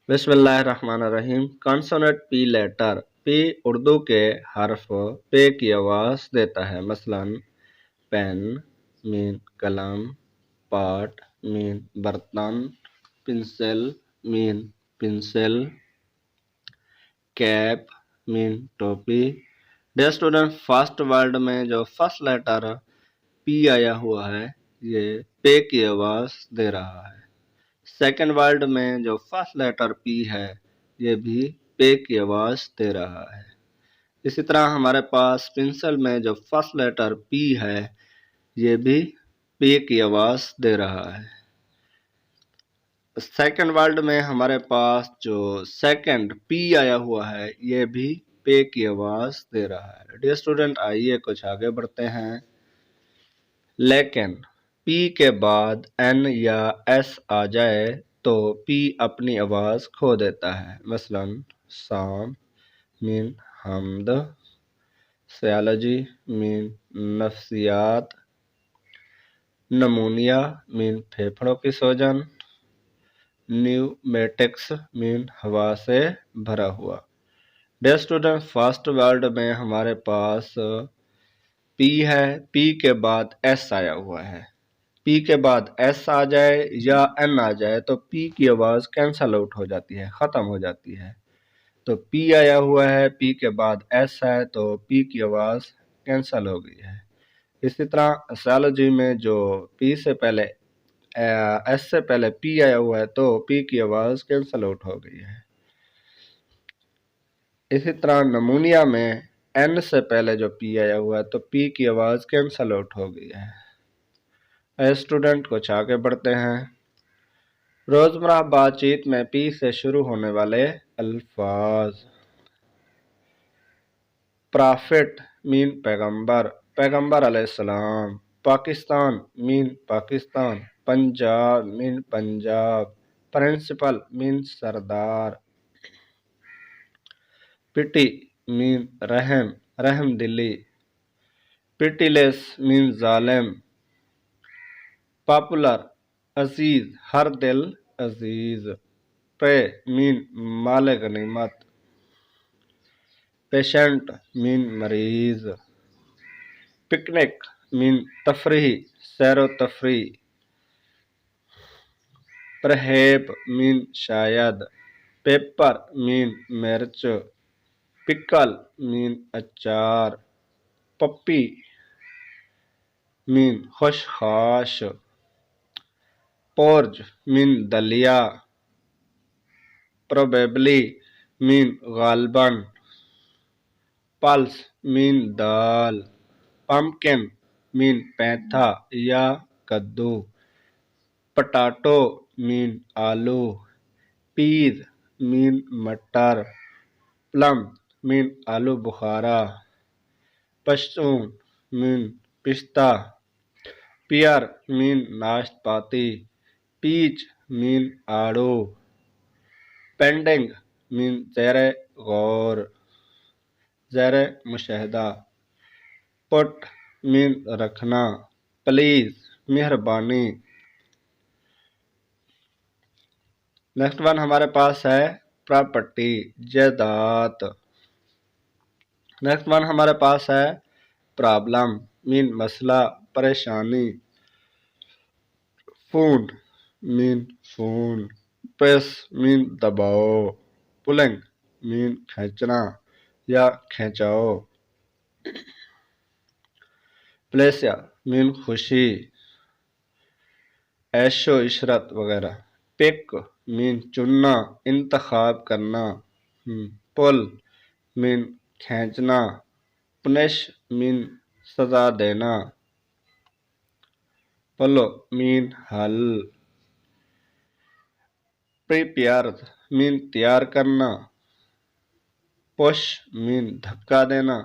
बिस्मिल्लाहिर्रहमानिर्रहीम। Consonant P letter. P Urdu के हर्फ पे की आवाज़ देता है। मसलन पेन मीन कलम, पॉट मीन बर्तन, pencil mean pencil, cap mean टोपी। डियर स्टूडेंट, फर्स्ट वर्ड में जो फर्स्ट लेटर पी आया हुआ है ये पे की आवाज़ दे रहा है। सेकेंड वर्ड में जो फर्स्ट लेटर पी है ये भी पे की आवाज़ दे रहा है। इसी तरह हमारे पास पेंसिल में जो फर्स्ट लेटर पी है ये भी पे की आवाज़ दे रहा है। सेकेंड वर्ड में हमारे पास जो सेकेंड पी आया हुआ है ये भी पे की आवाज़ दे रहा है। डियर स्टूडेंट, आइए कुछ आगे बढ़ते हैं। लेकिन पी के बाद एन या एस आ जाए तो पी अपनी आवाज़ खो देता है। मसलन शाम मीन हमद, सयालजी मीन नफ्सियात, नमूनिया मीन फेफड़ों की सूजन, न्यूमेटिक्स मीन हवा से भरा हुआ। डियर स्टूडेंट, फर्स्ट वर्ड में हमारे पास पी है, पी के बाद एस आया हुआ है। पी के बाद एस आ जाए या एन आ जाए तो पी की आवाज़ कैंसल आउट हो जाती है, ख़त्म हो जाती है। तो पी आया हुआ है, पी के बाद एस है तो पी की आवाज़ कैंसल हो गई है। इसी तरह सायोलॉजी में जो पी से पहले एस से पहले पी आया हुआ है तो पी की आवाज़ कैंसल आउट हो गई है। इसी तरह नमूनिया में एन से पहले जो पी आया हुआ है तो पी की आवाज़ कैंसल आउट हो गई है। स्टूडेंट, कुछ आगे बढ़ते हैं। रोज़मर्रा बातचीत में पी से शुरू होने वाले अल्फाज। प्रॉफिट मीन पैगंबर, पैगंबर अलैहिस्सलाम। Pakistan mean Pakistan. Punjab mean Punjab. Principal mean सरदार। पिटी मीन रहम, रहम दिली। पिटीलेस मीन जालिम। पॉपुलर अजीज, हर दिल अजीज। पे मीन माल गनीमत। पेशेंट मीन मरीज। पिकनिक मीन तफरी, सैरो तफरी। परहेप मीन शायद। पेपर मीन मिर्च। पिकल मीन अचार। पप्पी मीन खुशखाश। पोर्ज मीन दलिया। प्रोबेबली मीन गालबन। पल्स मीन दाल। पम्पकिन मीन पैंथा या कद्दू। पटाटो मीन आलू। पीज मीन मटर। प्लम मीन आलू बुखारा। पश्तून मीन पिस्ता। पियर मीन नाशपाती। पीच मीन आड़ू। पेंडिंग मीन ज़ेरे गौर, ज़ेरे मुशाहिदा। पुट मीन रखना। प्लीज मेहरबानी। नेक्स्ट वन हमारे पास है प्रॉपर्टी, जायदाद। नेक्स्ट वन हमारे पास है प्रॉब्लम मीन मसला, परेशानी। Phone mean phone. Press mean दबाओ। पुलिंग मीन खींचना या खींचाओ। प्लेसियर मीन खुशी, ऐशो इशरत वगैरह। पिक मीन चुनना, इंतखाब करना। पुल मीन खींचना। पुनिश मीन सजा देना। पुलो मीन हल। प्रिपेयर मीन तैयार करना। पुश मीन धक्का देना।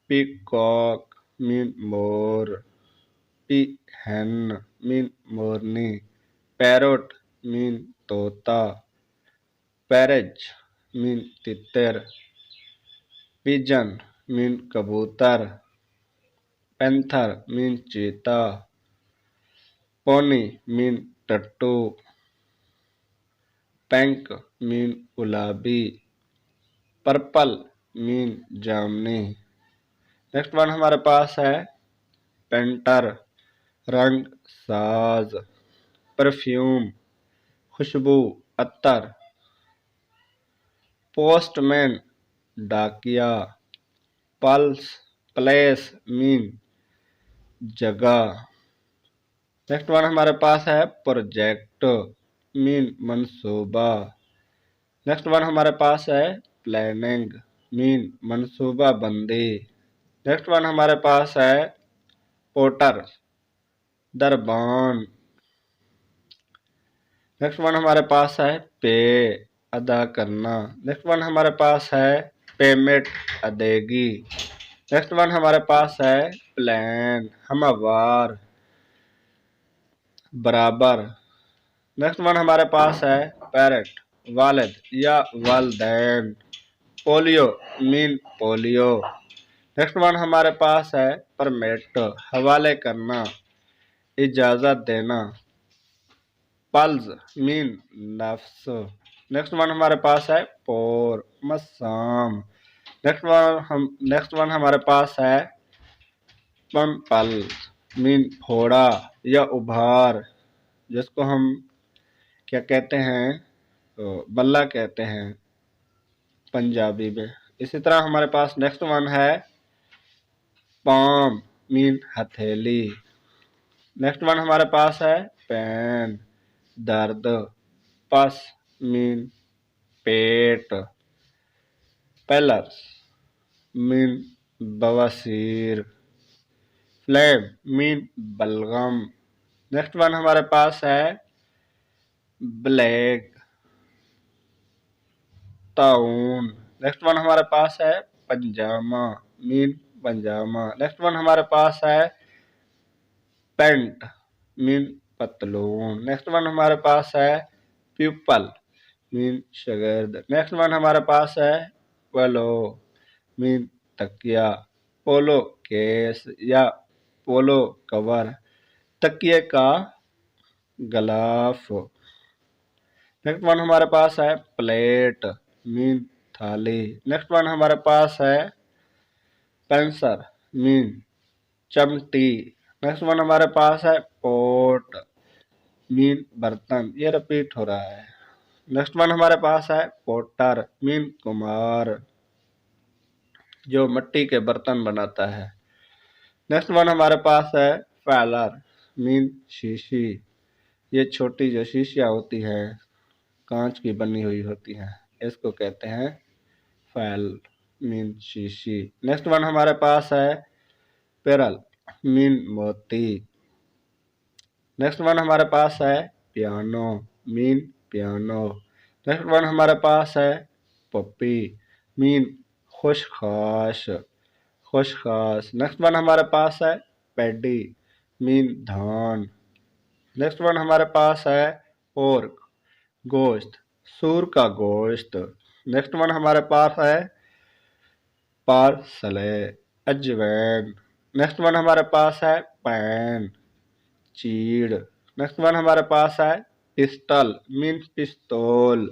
पीकॉक मीन मोर। पीहन मीन मोरनी। पैरोट मीन तोता। पैरेज मीन तितर। पिजन मीन कबूतर। पैंथर मीन चीता। पोनी मीन टट्टू। पिंक मीन गुलाबी, पर्पल मीन जामुनी। नेक्स्ट वन हमारे पास है पेंटर रंग साज, परफ्यूम खुशबू अत्तर, पोस्टमैन डाकिया, पल्स प्लेस मीन जगह। नेक्स्ट वन हमारे पास है प्रोजेक्ट मीन मंसूबा। नेक्स्ट वन हमारे पास है प्लानिंग मीन मंसूबा बंदी। नेक्स्ट वन हमारे पास है पोटर दरबान। नेक्स्ट वन हमारे पास है पे अदा करना। नेक्स्ट वन हमारे पास है पेमेंट अदायगी। नेक्स्ट वन हमारे पास है प्लान हमवार बराबर। नेक्स्ट वन हमारे पास है पेरेंट वालिद या वालिदैन, polio mean polio. Next one हमारे पास है परमिट हवाले करना, इजाज़त देना, पल्ज मीन नफ्स। नेक्स्ट वन हमारे पास है पोर मसाम। नेक्स्ट वन हमारे पास है पंपल मीन फोड़ा या उभार, जिसको हम क्या कहते हैं तो बल्ला कहते हैं पंजाबी में। इसी तरह हमारे पास नेक्स्ट वन है पाम मीन हथेली। नेक्स्ट वन हमारे पास है पेन दर्द, पस मीन पेट, पेलर्स मीन बवासीर, फ्लेम मीन बलगम। नेक्स्ट वन हमारे पास है ब्लैक ताउन। नेक्स्ट वन हमारे पास है पंजामा मीन पंजामा। नेक्स्ट वन हमारे पास है पेंट मीन पतलून। नेक्स्ट वन हमारे पास है प्यूपल मीन शगर्द। नेक्स्ट वन हमारे पास है पोलो मीन तकिया, पोलो केस या पोलो कवर, तकिए का गलाफ। नेक्स्ट वन हमारे पास है प्लेट मीन थाली। नेक्स्ट वन हमारे पास है पेंसर मीन चमटी। नेक्स्ट वन हमारे पास है पोट मीन बर्तन, ये रिपीट हो रहा है। नेक्स्ट वन हमारे पास है पोटर मीन कुम्हार, जो मिट्टी के बर्तन बनाता है। नेक्स्ट वन हमारे पास है फैलर मीन शीशी, ये छोटी जो शीशियाँ होती हैं कांच की बनी हुई होती हैं, इसको कहते हैं फैल मीन शीशी। नेक्स्ट वन हमारे पास है पेरल मीन मोती। नेक्स्ट वन हमारे पास है piano mean piano. Next one हमारे पास है पपी मीन खुशखाश खुशखास। नेक्स्ट वन हमारे पास है पैडी मीन धान। नेक्स्ट वन हमारे पास है पोर्क गोश्त, सूर का गोश्त। नेक्स्ट वन हमारे पास है पार्सले अजवैन। नेक्स्ट वन हमारे पास है पैन चीड़। नेक्स्ट वन हमारे पास है पिस्टल मीन पिस्तौल।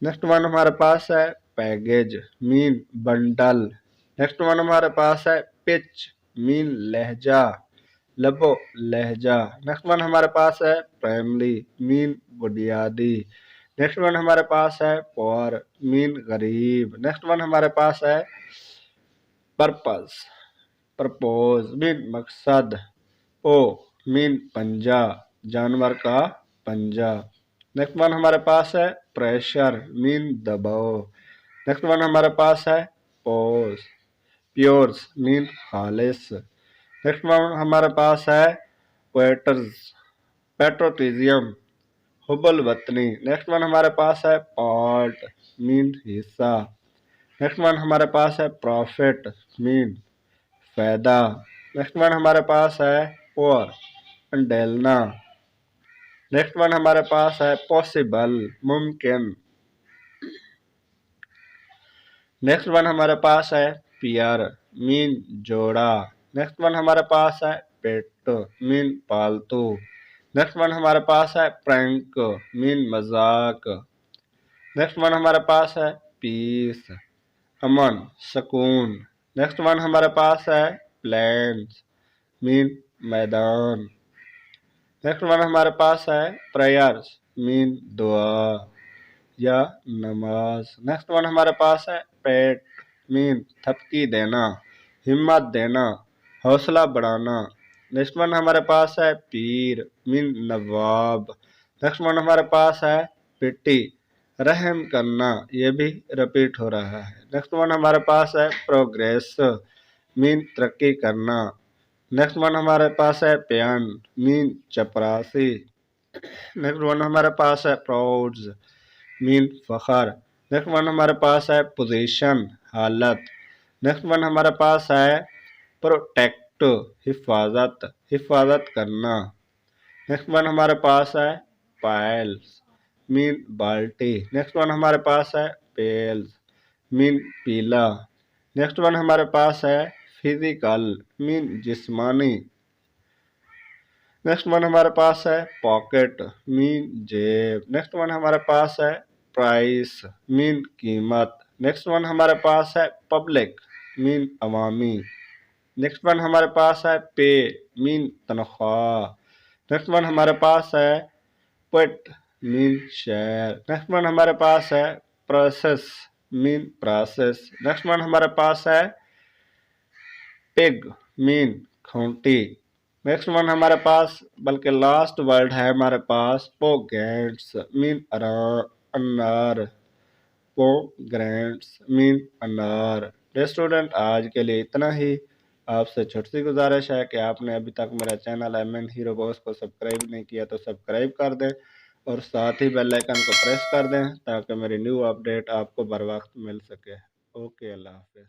नेक्स्ट वन हमारे पास है package mean bundle. Next one हमारे पास है पिच मीन लहजा लबो लहजा। नेक्स्ट वन हमारे पास है प्राइमरी मीन बुनियादी। नेक्स्ट वन हमारे पास है पौर मीन गरीब। नेक्स्ट वन हमारे पास है पर्पस प्रपोज मीन मकसद। ओ मीन पंजा, जानवर का पंजा। नेक्स्ट वन हमारे पास है प्रेशर मीन दबाव। नेक्स्ट वन हमारे पास है पोस प्योर्स मीन खालिस। नेक्स्ट वन हमारे पास है पोएटर्स पेट्रोटिज्म हुबल वतनी। नेक्स्ट वन हमारे पास है पार्ट मीन हिस्सा। नेक्स्ट वन हमारे पास है प्रॉफिट मीन फायदा। नेक्स्ट वन हमारे पास है और अंडेलना। नेक्स्ट वन हमारे पास है पॉसिबल मुमकिन। नेक्स्ट वन हमारे पास है पियर मीन जोड़ा। नेक्स्ट वन हमारे पास है पेट मीन पालतू। नेक्स्ट वन हमारे पास है प्रैंक मीन मजाक। नेक्स्ट वन हमारे पास है पीस अमन सुकून। नेक्स्ट वन हमारे पास है प्लेन्स मीन मैदान। नेक्स्ट वन हमारे पास है प्रेयर्स मीन दुआ या नमाज। नेक्स्ट वन हमारे पास है पेट मीन थपकी देना हिम्मत देना हौसला बढ़ाना। नेक्स्ट वन हमारे पास है पीर मीन नवाब। नेक्स्ट वन हमारे पास है पिट्टी रहम करना, ये भी रिपीट हो रहा है। नेक्स्ट वन हमारे पास है प्रोग्रेस मीन तरक्की करना। नेक्स्ट वन हमारे पास है प्यान मीन चपरासी। नेक्स्ट वन हमारे पास है प्राउड्स मीन फखर। नेक्स्ट वन हमारे पास है पोजीशन हालत। नेक्स्ट वन हमारे पास है प्रोटेक्ट हिफाजत हिफाजत करना। नेक्स्ट वन हमारे पास है पाइल्स मीन बाल्टी। नेक्स्ट वन हमारे पास है पेल्स मीन पीला। नेक्स्ट वन हमारे पास है फिजिकल मीन जिस्मानी। नेक्स्ट वन हमारे पास है पॉकेट मीन जेब। नेक्स्ट वन हमारे पास है प्राइस मीन कीमत। नेक्स्ट वन हमारे पास है पब्लिक मीन अवामी। नेक्स्ट वन हमारे पास है पे मीन तनख्वाह। नेक्स्ट वन हमारे पास है put mean share. Next one हमारे पास है process mean process. Next one हमारे पास है pig mean Khunti. Next one हमारे पास बल्कि लास्ट वर्ड है हमारे पास पोगेंट्स मीन अनार। पोग्रेंट्स मीन अनार। स्टूडेंट आज के लिए इतना ही। आपसे छोटी सी गुजारिश है कि आपने अभी तक मेरा चैनल एमएन हीरो बॉस को सब्सक्राइब नहीं किया तो सब्सक्राइब कर दें और साथ ही बेल आइकन को प्रेस कर दें ताकि मेरी न्यू अपडेट आपको बर वक्त मिल सके। ओके, अल्लाह हाफिज़।